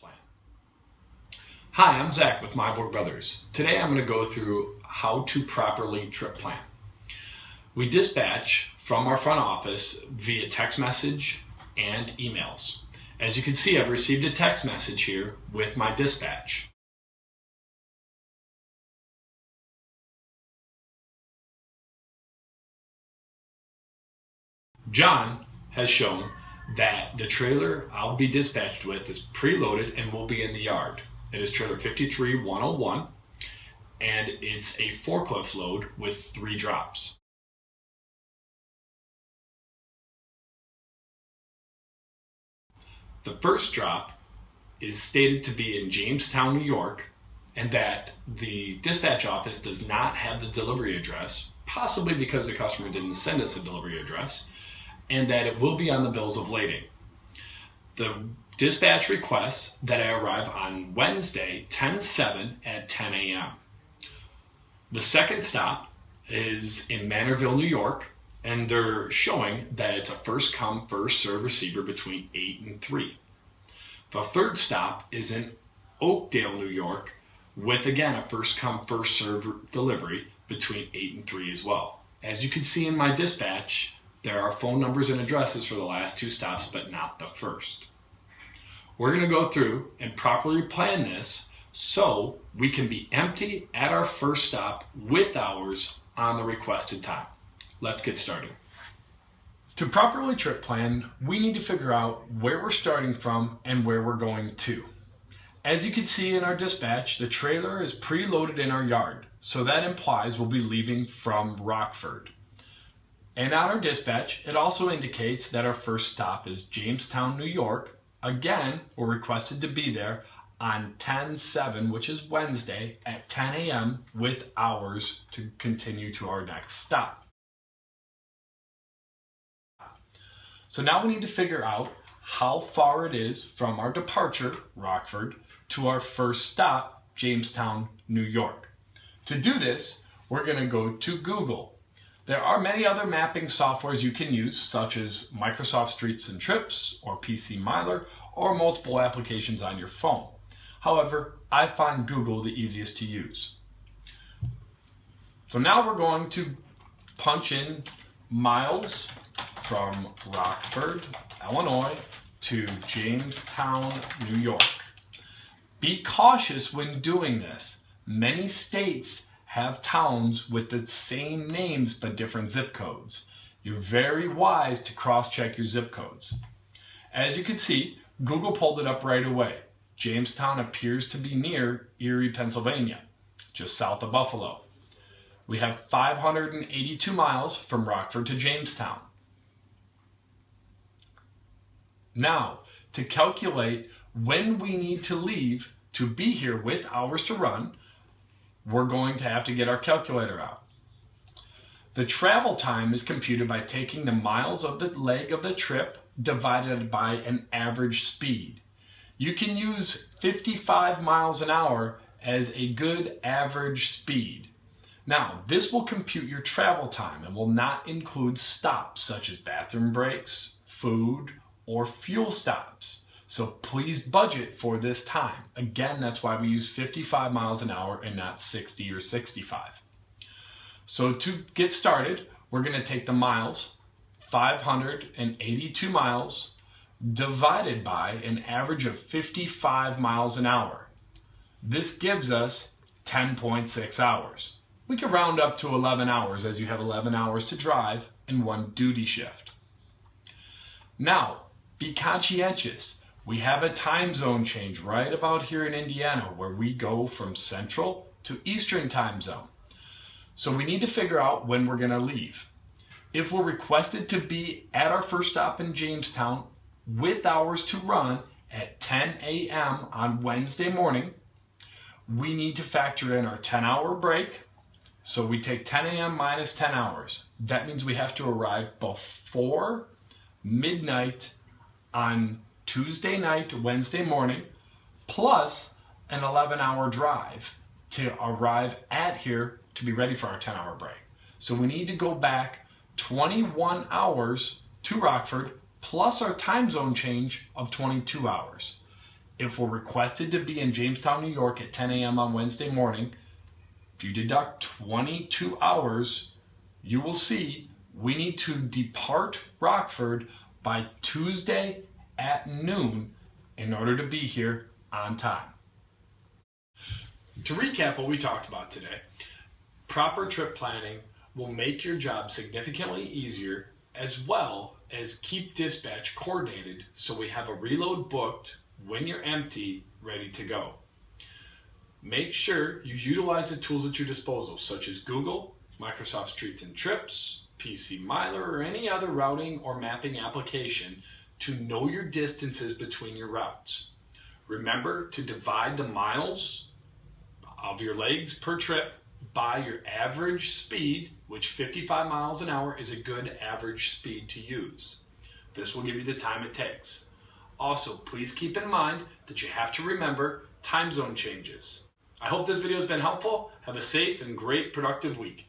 plan. Hi, I'm Zach with Meiborg Brothers. Today I'm going to go through how to properly trip plan. We dispatch from our front office via text message and emails. As you can see, I've received a text message here with my dispatch. John has shown that the trailer I'll be dispatched with is preloaded and will be in the yard. It is trailer 53101 and it's a forklift load with 3 drops. The first drop is stated to be in Jamestown, New York, and that the dispatch office does not have the delivery address, possibly because the customer didn't send us a delivery address, and that it will be on the bills of lading. The dispatch requests that I arrive on Wednesday, 10/7 at 10 a.m. The second stop is in Manorville, New York, and they're showing that it's a first come, first serve receiver between 8 and 3. The third stop is in Oakdale, New York, with again a first come, first serve delivery between 8 and 3 as well. As you can see in my dispatch, there are phone numbers and addresses for the last 2 stops, but not the first. We're going to go through and properly plan this so we can be empty at our first stop with hours on the requested time. Let's get started. To properly trip plan, we need to figure out where we're starting from and where we're going to. As you can see in our dispatch, the trailer is preloaded in our yard, so that implies we'll be leaving from Rockford. And on our dispatch, it also indicates that our first stop is Jamestown, New York. Again, we're requested to be there on 10/7, which is Wednesday, at 10 a.m. with hours to continue to our next stop. So now we need to figure out how far it is from our departure, Rockford, to our first stop, Jamestown, New York. To do this, we're going to go to Google. There are many other mapping softwares you can use, such as Microsoft Streets and Trips or PC Miler, or multiple applications on your phone. However, I find Google the easiest to use. So now we're going to punch in miles from Rockford, Illinois to Jamestown, New York. Be cautious when doing this. Many states have towns with the same names but different zip codes. You're very wise to cross-check your zip codes. As you can see, Google pulled it up right away. Jamestown appears to be near Erie, Pennsylvania, just south of Buffalo. We have 582 miles from Rockford to Jamestown. Now, to calculate when we need to leave to be here with hours to run, we're going to have to get our calculator out. The travel time is computed by taking the miles of the leg of the trip divided by an average speed. You can use 55 miles an hour as a good average speed. Now, this will compute your travel time and will not include stops such as bathroom breaks, food, or fuel stops. So please budget for this time. Again, that's why we use 55 miles an hour and not 60 or 65. So to get started, we're going to take the miles, 582 miles, divided by an average of 55 miles an hour. This gives us 10.6 hours. We can round up to 11 hours as you have 11 hours to drive and 1 duty shift. Now, be conscientious. We have a time zone change right about here in Indiana where we go from Central to Eastern time zone. So we need to figure out when we're going to leave. If we're requested to be at our first stop in Jamestown with hours to run at 10 a.m. on Wednesday morning, we need to factor in our 10-hour break. So we take 10 a.m. minus 10 hours. That means we have to arrive before midnight on Tuesday night to Wednesday morning, plus an 11-hour drive to arrive at here to be ready for our 10-hour break. So we need to go back 21 hours to Rockford, plus our time zone change of 22 hours. If we're requested to be in Jamestown, New York at 10 a.m. on Wednesday morning, if you deduct 22 hours, you will see we need to depart Rockford by Tuesday at noon in order to be here on time. To recap what we talked about today, proper trip planning will make your job significantly easier, as well as keep dispatch coordinated so we have a reload booked when you're empty, ready to go. Make sure you utilize the tools at your disposal, such as Google, Microsoft Streets and Trips, PC Miler, or any other routing or mapping application to know your distances between your routes. Remember to divide the miles of your legs per trip by your average speed, which 55 miles an hour is a good average speed to use. This will give you the time it takes. Also, please keep in mind that you have to remember time zone changes. I hope this video has been helpful. Have a safe and great productive week.